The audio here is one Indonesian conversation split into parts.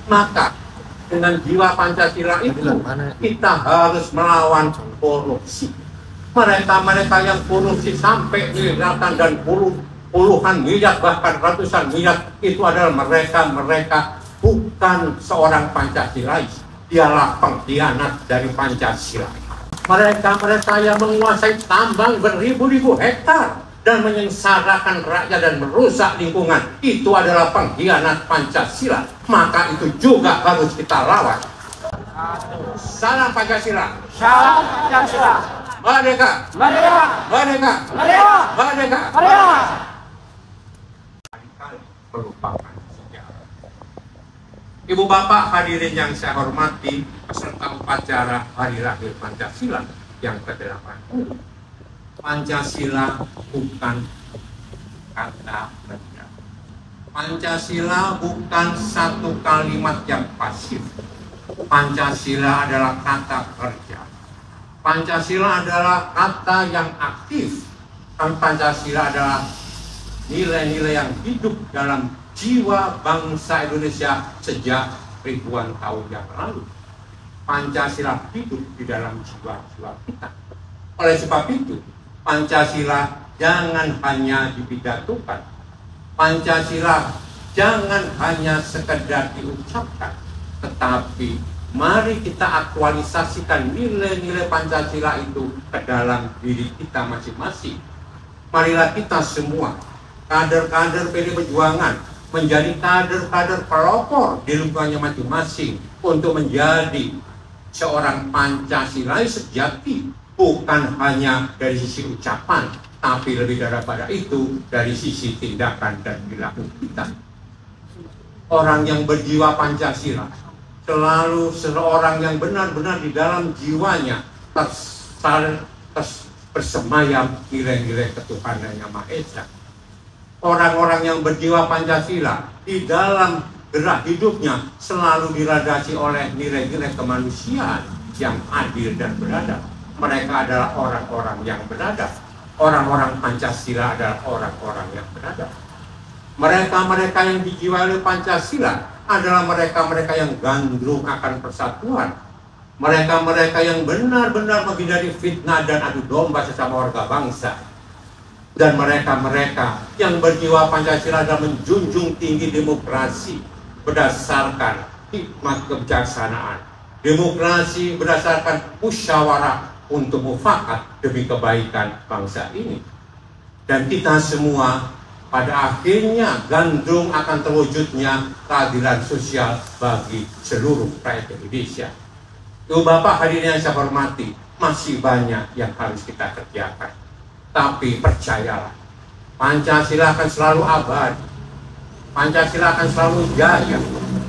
Maka dengan jiwa Pancasila itu kita harus melawan korupsi. Mereka-mereka yang korupsi sampai miliaran dan puluhan miliar bahkan ratusan miliar, itu adalah mereka bukan seorang Pancasilais. Dialah pengkhianat dari Pancasila. Mereka yang menguasai tambang beribu-ribu hektar dan menyengsarakan rakyat dan merusak lingkungan, itu adalah pengkhianat Pancasila. Maka itu juga harus kita lawan. Salam Pancasila. Salam Pancasila. Merdeka. Merdeka. Merdeka. Merdeka. Merdeka. Merdeka. Melupakan sejarah. Ibu bapak hadirin yang saya hormati, peserta upacara Hari Lahir Pancasila yang ke-8. Pancasila bukan kata benda. Pancasila bukan satu kalimat yang pasif. Pancasila adalah kata kerja. Pancasila adalah kata yang aktif. Dan Pancasila adalah nilai-nilai yang hidup dalam jiwa bangsa Indonesia sejak ribuan tahun yang lalu. Pancasila hidup di dalam jiwa-jiwa kita. Oleh sebab itu, Pancasila jangan hanya dipidatokan. Pancasila jangan hanya sekedar diucapkan, tetapi mari kita aktualisasikan nilai-nilai Pancasila itu ke dalam diri kita masing-masing. Marilah kita semua, kader-kader PD Perjuangan, menjadi kader-kader pelopor di lingkungannya masing-masing untuk menjadi seorang Pancasilais sejati, bukan hanya dari sisi ucapan, tapi lebih daripada itu dari sisi tindakan dan perilaku kita. Orang yang berjiwa Pancasila selalu seorang yang benar-benar di dalam jiwanya bersemayam nilai-nilai ketuhanan yang Maha Esa. Orang-orang yang berjiwa Pancasila di dalam gerak hidupnya selalu dilandasi oleh nilai-nilai kemanusiaan yang adil dan beradab. Mereka adalah orang-orang yang beradab. Orang-orang Pancasila adalah orang-orang yang beradab. Mereka-mereka yang dijiwai oleh Pancasila adalah mereka-mereka yang gandrung akan persatuan. Mereka-mereka yang benar-benar menghindari fitnah dan adu domba sesama warga bangsa. Dan mereka-mereka yang berjiwa Pancasila dan menjunjung tinggi demokrasi berdasarkan hikmat kebijaksanaan. Demokrasi berdasarkan musyawarah untuk mufakat demi kebaikan bangsa ini. Dan kita semua pada akhirnya gandrung akan terwujudnya keadilan sosial bagi seluruh rakyat Indonesia. Ibu bapak hadirin yang saya hormati, masih banyak yang harus kita kerjakan. Tapi percayalah, Pancasila akan selalu abadi, Pancasila akan selalu jaya,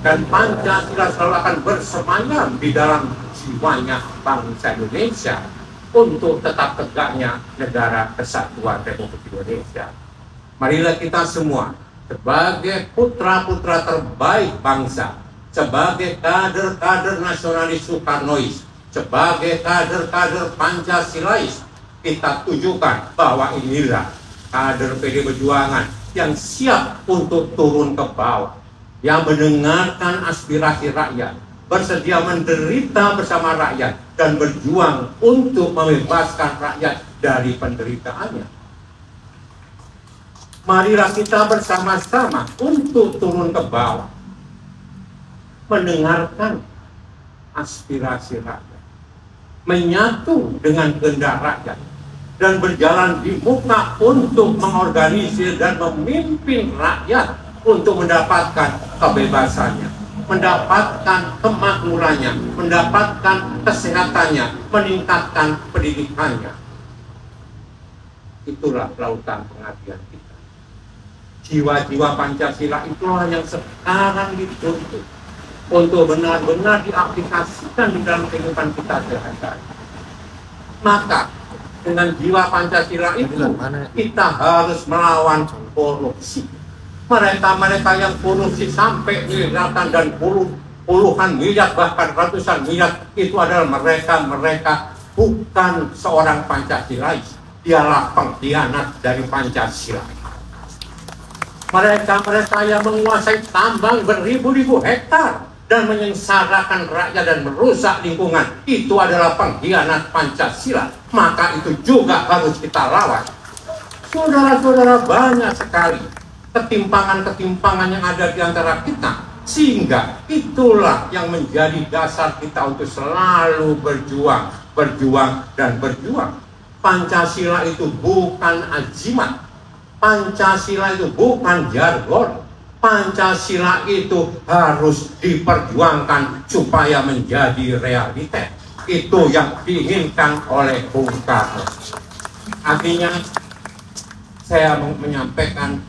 dan Pancasila selalu akan bersemayam di dalam jiwanya bangsa Indonesia untuk tetap tegaknya negara kesatuan Republik Indonesia. Marilah kita semua sebagai putra-putra terbaik bangsa, sebagai kader-kader nasionalis Soekarnois, sebagai kader-kader Pancasilais, kita tunjukkan bahwa inilah kader PD Perjuangan yang siap untuk turun ke bawah, yang mendengarkan aspirasi rakyat, bersedia menderita bersama rakyat, dan berjuang untuk membebaskan rakyat dari penderitaannya. Marilah kita bersama-sama untuk turun ke bawah, mendengarkan aspirasi rakyat, menyatu dengan kehendak rakyat, dan berjalan di muka untuk mengorganisir dan memimpin rakyat untuk mendapatkan kebebasannya, mendapatkan kemakmurannya, mendapatkan kesehatannya, meningkatkan pendidikannya. Itulah lautan pengabdian kita. Jiwa-jiwa Pancasila itulah yang sekarang dituntut untuk benar-benar diaplikasikan di dalam kehidupan kita sehari-hari. Maka dengan jiwa Pancasila itu kita harus melawan korupsi. Mereka-mereka yang korupsi sampai miliaran dan puluhan miliar bahkan ratusan miliar, itu adalah mereka bukan seorang Pancasilais. Dialah pengkhianat dari Pancasila. Mereka yang menguasai tambang beribu-ribu hektar dan dan menyengsarakan rakyat dan merusak lingkungan itu adalah pengkhianat Pancasila, maka itu juga harus kita lawan. Saudara-saudara, banyak sekali ketimpangan-ketimpangan yang ada di antara kita, sehingga itulah yang menjadi dasar kita untuk selalu berjuang, dan berjuang. Pancasila itu bukan ajimat, Pancasila itu bukan jargon, Pancasila itu harus diperjuangkan supaya menjadi realitas. Itu yang diinginkan oleh Bung Karno. Artinya saya menyampaikan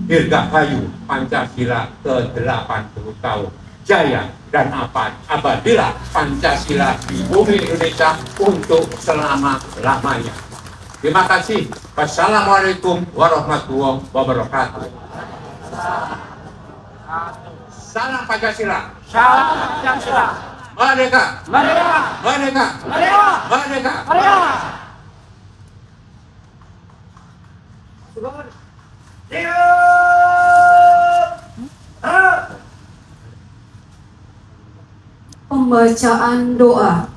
dirgahayu Pancasila ke-80 tahun. Jaya dan abadilah Pancasila di bumi Indonesia untuk selama-lamanya. Terima kasih. Wassalamualaikum warahmatullahi wabarakatuh. Salam Pancasila. Salam Pancasila. Merdeka. Merdeka. Merdeka. Merdeka. Merdeka. Merdeka. Pembacaan doa.